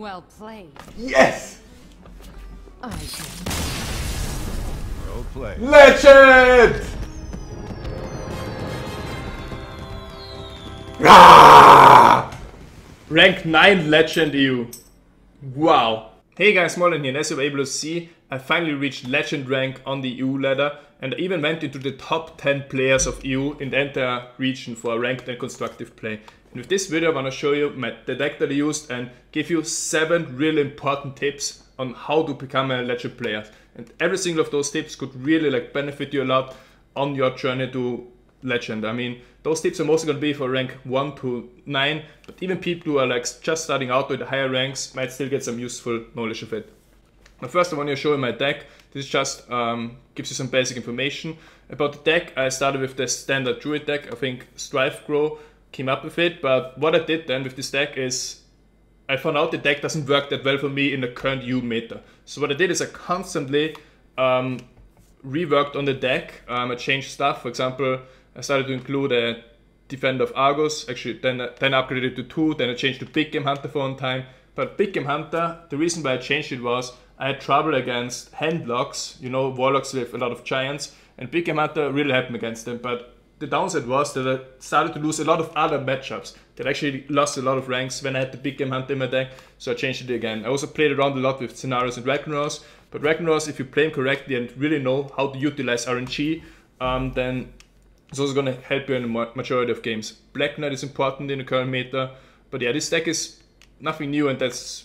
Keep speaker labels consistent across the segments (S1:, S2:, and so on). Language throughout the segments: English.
S1: Well played.
S2: Yes!
S1: I should.
S3: Well played.
S2: Legend! Ah! Rank 9 Legend EU. Wow. Hey guys, Moldran here, and as you were able to see, I finally reached Legend rank on the EU ladder, and I even went into the top 10 players of EU in the entire region for ranked and constructive play. And with this video I want to show you the deck that I used and give you 7 really important tips on how to become a Legend player. And every single of those tips could really benefit you a lot on your journey to Legend. I mean, those tips are mostly going to be for rank 1 to 9, but even people who are just starting out with the higher ranks might still get some useful knowledge of it. Now first I want to show you my deck. This just gives you some basic information about the deck. I started with the standard Druid deck. I think Strife Grow came up with it, but what I did then with this deck is I found out the deck doesn't work that well for me in the current EU meta. So what I did is I constantly reworked on the deck. I changed stuff. For example, I started to include a Defender of Argus, actually then I upgraded it to 2, then I changed to Big Game Hunter for one time. But Big Game Hunter, the reason why I changed it was I had trouble against handlocks, you know, warlocks with a lot of giants, and Big Game Hunter really helped me against them. But the downside was that I started to lose a lot of other matchups that actually lost a lot of ranks when I had the Big Game Hunter in my deck, so I changed it again. I also played around a lot with scenarios and Ragnarok, but Ragnarok, if you play them correctly and really know how to utilize RNG, then it's also going to help you in the majority of games. Black Knight is important in the current meta, but yeah, this deck is nothing new, and that's,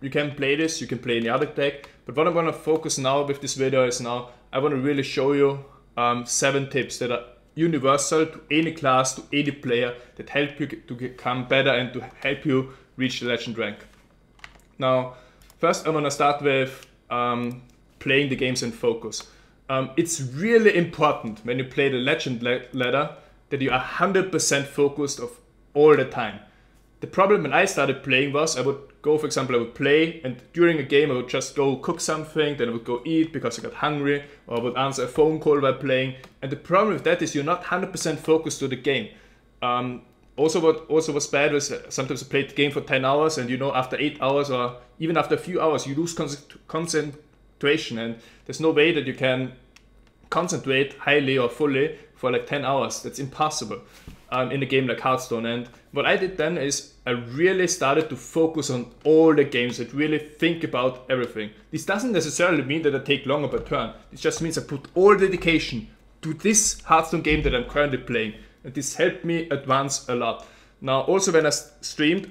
S2: you can play this, you can play any other deck, but what I'm going to focus now with this video is now I want to really show you 7 tips that are universal to any class, to any player, that help you to become better and to help you reach the Legend rank. Now, first I want to start with playing the games in focus. It's really important when you play the Legend ladder that you are 100% focused of all the time. The problem when I started playing was I would go, for example, I would play, and during a game I would just go cook something, then I would go eat because I got hungry, or I would answer a phone call while playing. And the problem with that is you're not 100% focused to the game. Also what was bad was sometimes I played the game for 10 hours, and you know, after 8 hours or even after a few hours you lose concentration, and there's no way that you can concentrate highly or fully for like 10 hours. That's impossible in a game like Hearthstone. And what I did then is I really started to focus on all the games and really think about everything. This doesn't necessarily mean that I take longer per turn. This just means I put all dedication to this Hearthstone game that I'm currently playing, and this helped me advance a lot. Now also when I streamed,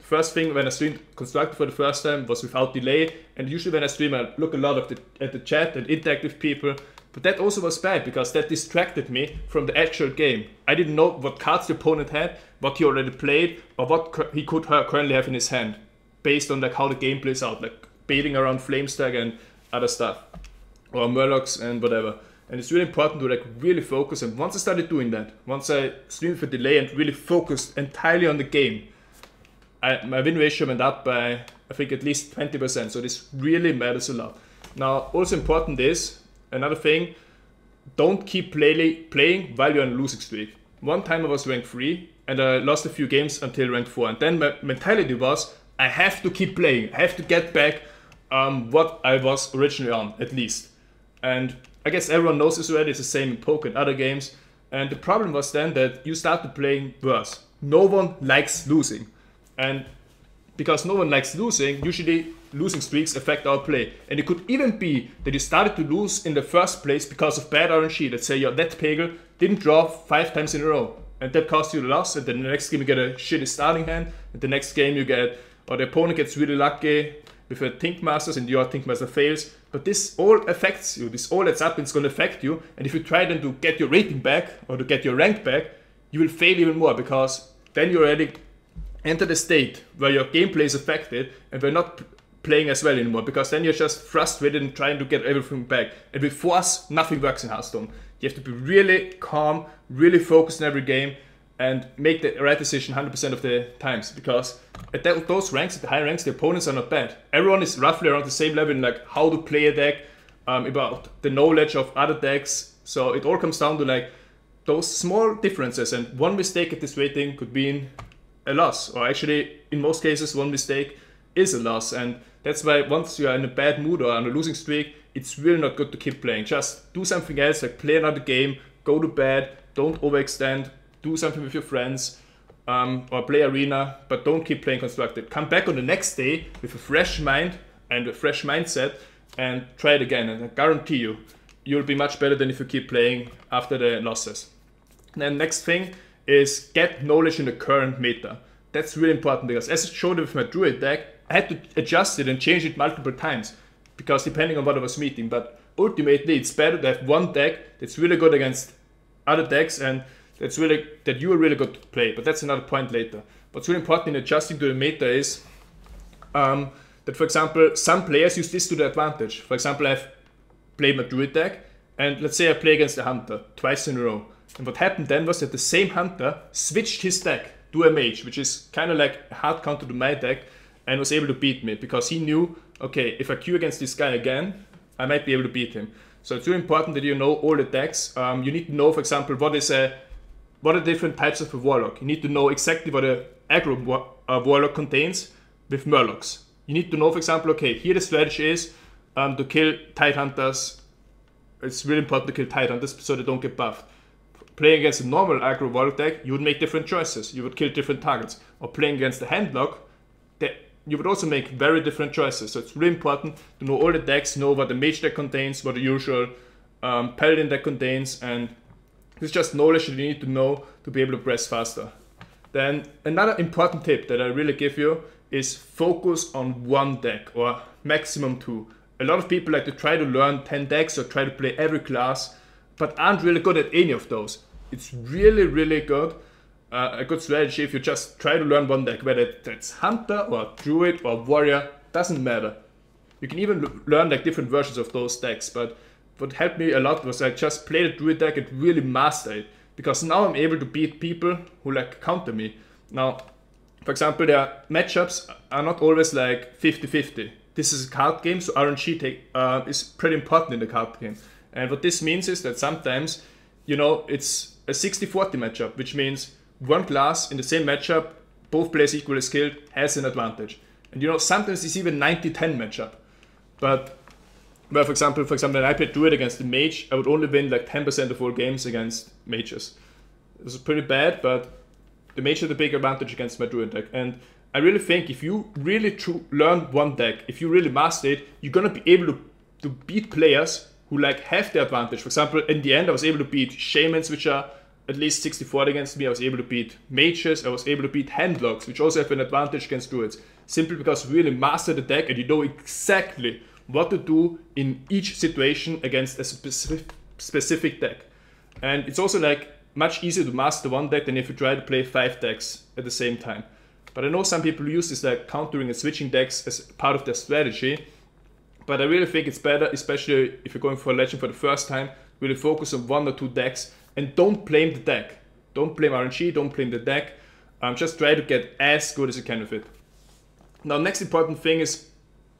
S2: first thing when I streamed Constructed for the first time was without delay, and usually when I stream I look a lot at the chat and interact with people, but that also was bad because that distracted me from the actual game. I didn't know what cards the opponent had, what he already played, or what he could currently have in his hand, based on how the game plays out, like baiting around Flamestag and other stuff, or Murlocs and whatever. And it's really important to really focus, and once I started doing that, once I streamed for delay and really focused entirely on the game, my win ratio went up by, I think, at least 20%, so this really matters a lot. Now, also important is, another thing, don't keep playing while you're on a losing streak. One time I was rank 3, and I lost a few games until rank 4, and then my mentality was, I have to keep playing, I have to get back what I was originally on, at least. And I guess everyone knows this already, it's the same in poker and other games, and the problem was then that you started playing worse. No one likes losing. And because no one likes losing, usually losing streaks affect our play. And it could even be that you started to lose in the first place because of bad RNG. Let's say your net Pegel didn't draw 5 times in a row, and that cost you the loss, and then the next game you get a shitty starting hand, and the next game you get, or the opponent gets really lucky with a Thinkmasters and your Thinkmaster fails. But this all affects you, this all adds up and it's going to affect you, and if you try then to get your rating back or to get your rank back, you will fail even more, because then you already enter the state where your gameplay is affected and we're not playing as well anymore, because then you're just frustrated and trying to get everything back. And with force, nothing works in Hearthstone. You have to be really calm, really focused in every game, and make the right decision 100% of the times, because at those ranks, at the high ranks, the opponents are not bad. Everyone is roughly around the same level in how to play a deck, about the knowledge of other decks. So it all comes down to those small differences, and one mistake at this rating could mean a loss, or actually in most cases one mistake is a loss, and that's why once you are in a bad mood or on a losing streak, it's really not good to keep playing. Just do something else, like play another game, go to bed, don't overextend, do something with your friends, or play arena, but don't keep playing constructed. Come back on the next day with a fresh mind and a fresh mindset and try it again, and I guarantee you, you'll be much better than if you keep playing after the losses. Then next thing is get knowledge in the current meta. That's really important, because as I showed with my Druid deck, I had to adjust it and change it multiple times, because depending on what I was meeting. But ultimately, it's better to have one deck that's really good against other decks, and that you are really good to play. But that's another point later. What's really important in adjusting to the meta is that, for example, some players use this to their advantage. For example, I've played my Druid deck, and let's say I play against a Hunter twice in a row. And what happened then was that the same Hunter switched his deck to a Mage, which is kind of like a hard counter to my deck, and was able to beat me, because he knew, okay, if I queue against this guy again, I might be able to beat him. So it's really important that you know all the decks. You need to know, for example, what are different types of a Warlock. You need to know exactly what a aggro Warlock contains with Murlocs. You need to know, for example, okay, here the strategy is to kill Tidehunters. It's really important to kill Tidehunters so they don't get buffed. Playing against a normal aggro Warlock deck, you would make different choices. You would kill different targets. Or playing against the Handlock, you would also make very different choices. So it's really important to know all the decks, know what the Mage deck contains, what the usual Paladin deck contains, and it's just knowledge that you need to know to be able to progress faster. Then another important tip that I really give you is focus on one deck, or maximum 2. A lot of people like to try to learn 10 decks or try to play every class, but aren't really good at any of those. It's really, really good. A good strategy if you just try to learn one deck, whether that's Hunter or Druid or Warrior, doesn't matter. You can even learn like different versions of those decks, but what helped me a lot was I just played a Druid deck and really mastered it, because now I'm able to beat people who like counter me. Now, for example, their matchups are not always like 50-50. This is a card game, so RNG is pretty important in the card game. And what this means is that sometimes, you know, it's a 60-40 matchup, which means one class in the same matchup, both players equally skilled, has an advantage. And you know, sometimes it's even 90-10 matchup. But, well, for example, when I played Druid against the Mage, I would only win like 10% of all games against Mages. It was pretty bad, but the Mage had a big advantage against my Druid deck. And I really think if you really learn one deck, if you really master it, you're gonna be able to beat players who like have the advantage. For example, in the end, I was able to beat Shamans, which are at least 60-40 against me. I was able to beat Mages. I was able to beat Handlocks, which also have an advantage against Druids. Simply because you really master the deck and you know exactly what to do in each situation against a specific deck. And it's also like much easier to master one deck than if you try to play 5 decks at the same time. But I know some people use this like countering and switching decks as part of their strategy. But I really think it's better, especially if you're going for a Legend for the first time, really focus on 1 or 2 decks and don't blame the deck. Don't blame RNG, don't blame the deck. Just try to get as good as you can with it. Now, next important thing is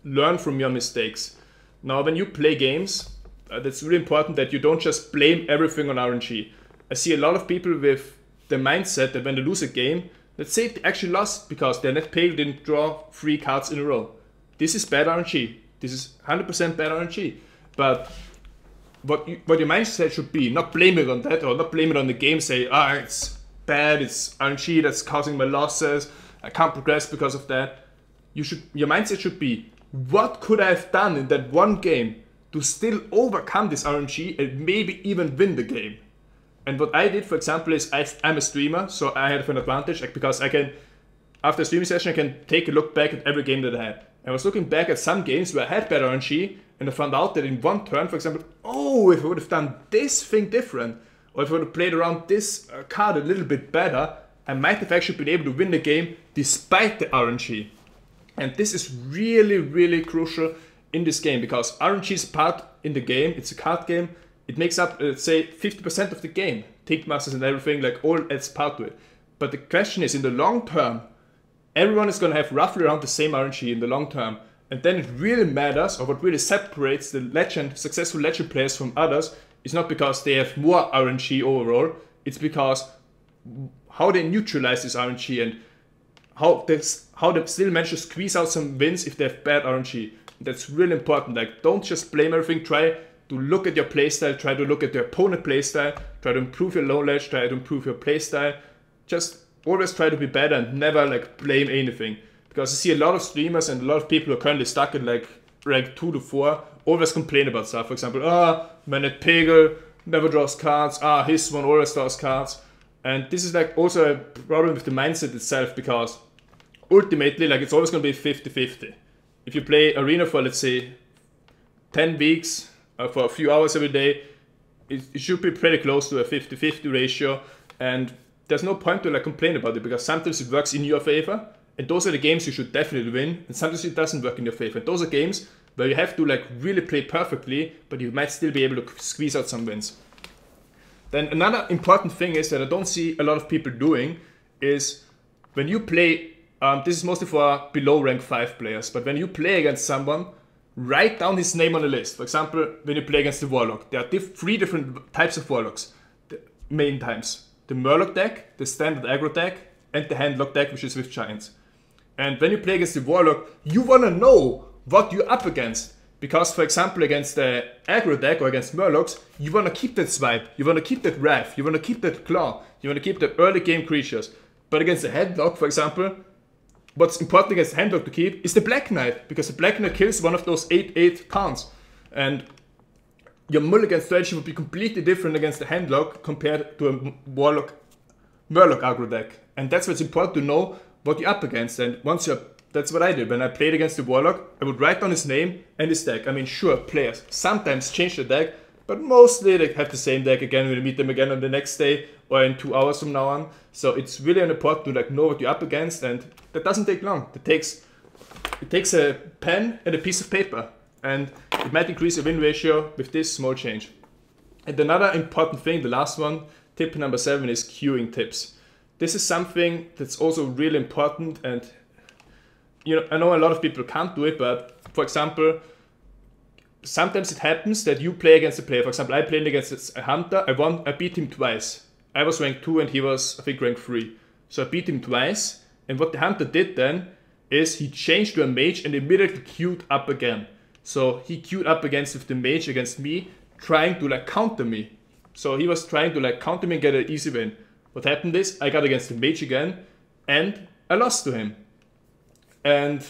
S2: learn from your mistakes. Now, when you play games, that's really important that you don't just blame everything on RNG. I see a lot of people with the mindset that when they lose a game, let's say they actually lost because their net pale didn't draw 3 cards in a row. This is bad RNG. This is 100% bad RNG. But what your mindset should be, not blame it on that, or not blame it on the game, say, it's bad, it's RNG that's causing my losses, I can't progress because of that. Your mindset should be, what could I have done in that one game to still overcome this RNG and maybe even win the game? And what I did, for example, is I'm a streamer, so I have an advantage, because I can, after a streaming session, I can take a look back at every game that I had. I was looking back at some games where I had better RNG, and I found out that in one turn, for example, if I would have done this thing different, or if I would have played around this card a little bit better, I might have actually been able to win the game despite the RNG. And this is really, really crucial in this game, because RNG is part in the game, it's a card game, it makes up, let's say, 50% of the game. Think masters and everything, like all adds part to it. But the question is, in the long term, everyone is going to have roughly around the same RNG in the long term. And then it really matters, or what really separates the successful Legend players from others is not because they have more RNG overall, it's because how they neutralize this RNG and how they still manage to squeeze out some wins if they have bad RNG. That's really important. Like, don't just blame everything. Try to look at your playstyle. Try to look at your opponent playstyle. Try to improve your low ledge. Try to improve your playstyle. Just always try to be better and never like blame anything. Because I see a lot of streamers and a lot of people who are currently stuck in like rank 2 to 4 always complain about stuff. For example, man at Pegel never draws cards. His one always draws cards. And this is like also a problem with the mindset itself, because ultimately like it's always going to be 50-50. If you play Arena for, let's say, 10 weeks, for a few hours every day, it should be pretty close to a 50-50 ratio. And there's no point to like complain about it, because sometimes it works in your favor. And those are the games you should definitely win. And sometimes it doesn't work in your favor. And those are games where you have to like really play perfectly, but you might still be able to squeeze out some wins. Then another important thing is that I don't see a lot of people doing is when you play, this is mostly for below rank 5 players, but when you play against someone, write down his name on the list. For example, when you play against the Warlock, there are 3 different types of Warlocks, the main types. The Murloc deck, the standard aggro deck, and the handlock deck, which is with Giants. And when you play against the Warlock, you want to know what you're up against. Because, for example, against the aggro deck or against Murlocs, you want to keep that Swipe, you want to keep that Wrath, you want to keep that Claw, you want to keep the early game creatures. But against the Handlock, for example, what's important against the Handlock to keep is the Black Knight, because the Black Knight kills one of those 8/8 counts. And your mulligan strategy would be completely different against the Handlock compared to a Murloc aggro deck. And that's what's important to know what you're up against. And once you're that's what I did. When I played against the Warlock, I would write down his name and his deck. I mean, sure, players sometimes change the deck, but mostly they have the same deck again when you meet them again on the next day or in 2 hours from now on. So it's really important to like know what you're up against, and that doesn't take long. It takes a pen and a piece of paper, and it might increase your win ratio with this small change. And another important thing, the last one, tip number 7, is queuing tips. This is something that's also really important, and you know, I know a lot of people can't do it, but for example, sometimes it happens that you play against a player. For example, I played against a hunter. I beat him twice. I was rank 2 and he was, I think, rank 3. So I beat him twice. And what the hunter did then is he changed to a mage and immediately queued up again. So he queued up with the mage against me, trying to like counter me. So he was trying to like counter me and get an easy win. What happened is I got against the mage again and I lost to him. And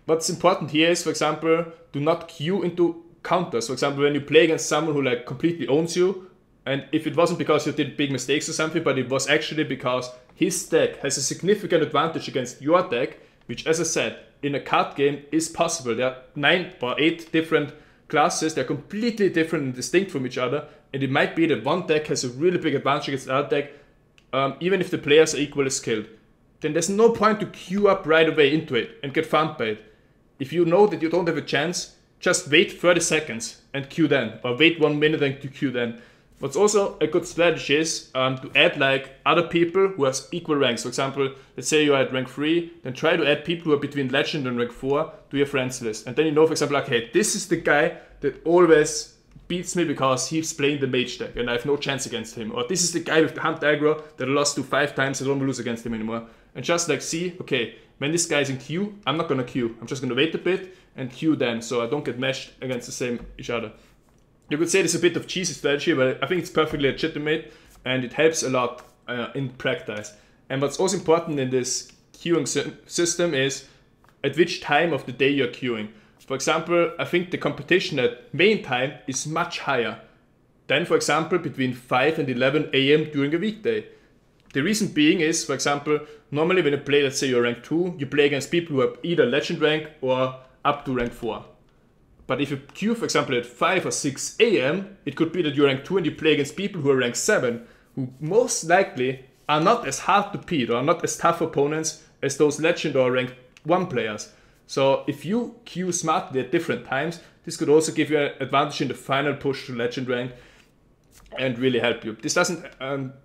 S2: what's important here is, for example, do not queue into counters. For example, when you play against someone who like completely owns you, and if it wasn't because you did big mistakes or something, but it was actually because his deck has a significant advantage against your deck, which, as I said, in a card game is possible. There are 9 or 8 different classes. They're completely different and distinct from each other, and it might be that one deck has a really big advantage against the other deck, even if the players are equally skilled. Then there's no point to queue up right away into it and get farmed by it. If you know that you don't have a chance, just wait 30 seconds and queue then, or wait 1 minute and queue then. What's also a good strategy is to add like other people who have equal ranks. For example, let's say you're at rank 3, then try to add people who are between Legend and rank 4 to your friends list. And then you know, for example, like, hey, this is the guy that always beats me because he's playing the mage deck and I have no chance against him. Or this is the guy with the hunt aggro that I lost to 5 times, I don't lose against him anymore. And just like see, okay, when this guy's in queue, I'm not gonna queue. I'm just gonna wait a bit and queue then, so I don't get meshed against the same each other. You could say it's a bit of cheesy strategy, but I think it's perfectly legitimate and it helps a lot in practice. And what's also important in this queuing system is at which time of the day you're queuing. For example, I think the competition at main time is much higher than, for example, between 5 and 11 AM during a weekday. The reason being is, for example, normally when you play, let's say you're rank 2, you play against people who are either legend rank or up to rank 4. But if you queue, for example, at 5 or 6 AM, it could be that you're rank 2 and you play against people who are rank 7, who most likely are not as hard to beat or are not as tough opponents as those legend or rank 1 players. So if you queue smartly at different times, this could also give you an advantage in the final push to legend rank and really help you. This doesn't,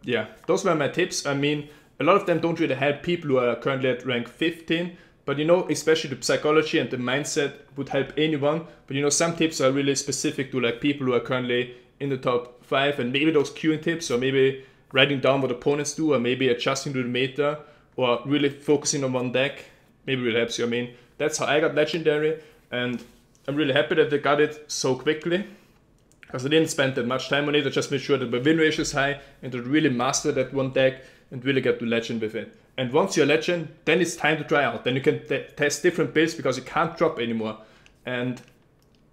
S2: yeah, those were my tips. I mean, a lot of them don't really help people who are currently at rank 15, but you know, especially the psychology and the mindset would help anyone. But you know, some tips are really specific to like people who are currently in the top 5, and maybe those queuing tips, or maybe writing down what opponents do, or maybe adjusting to the meta, or really focusing on one deck maybe really helps you. I mean, that's how I got Legendary, and I'm really happy that I got it so quickly, because I didn't spend that much time on it. I just made sure that my win ratio is high and to really master that one deck and really get to Legend with it. And once you're Legend, then it's time to try out. Then you can test different builds because you can't drop anymore. And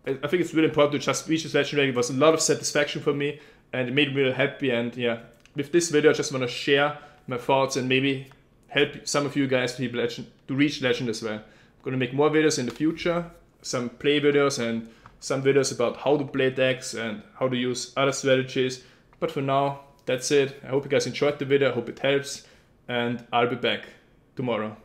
S2: I think it's really important to just reach this Legendary. It was a lot of satisfaction for me and it made me really happy. And yeah, with this video I just want to share my thoughts and maybe help some of you guys to reach Legend as well. I'm going to make more videos in the future, some play videos and some videos about how to play decks and how to use other strategies. But for now, that's it. I hope you guys enjoyed the video, I hope it helps, and I'll be back tomorrow.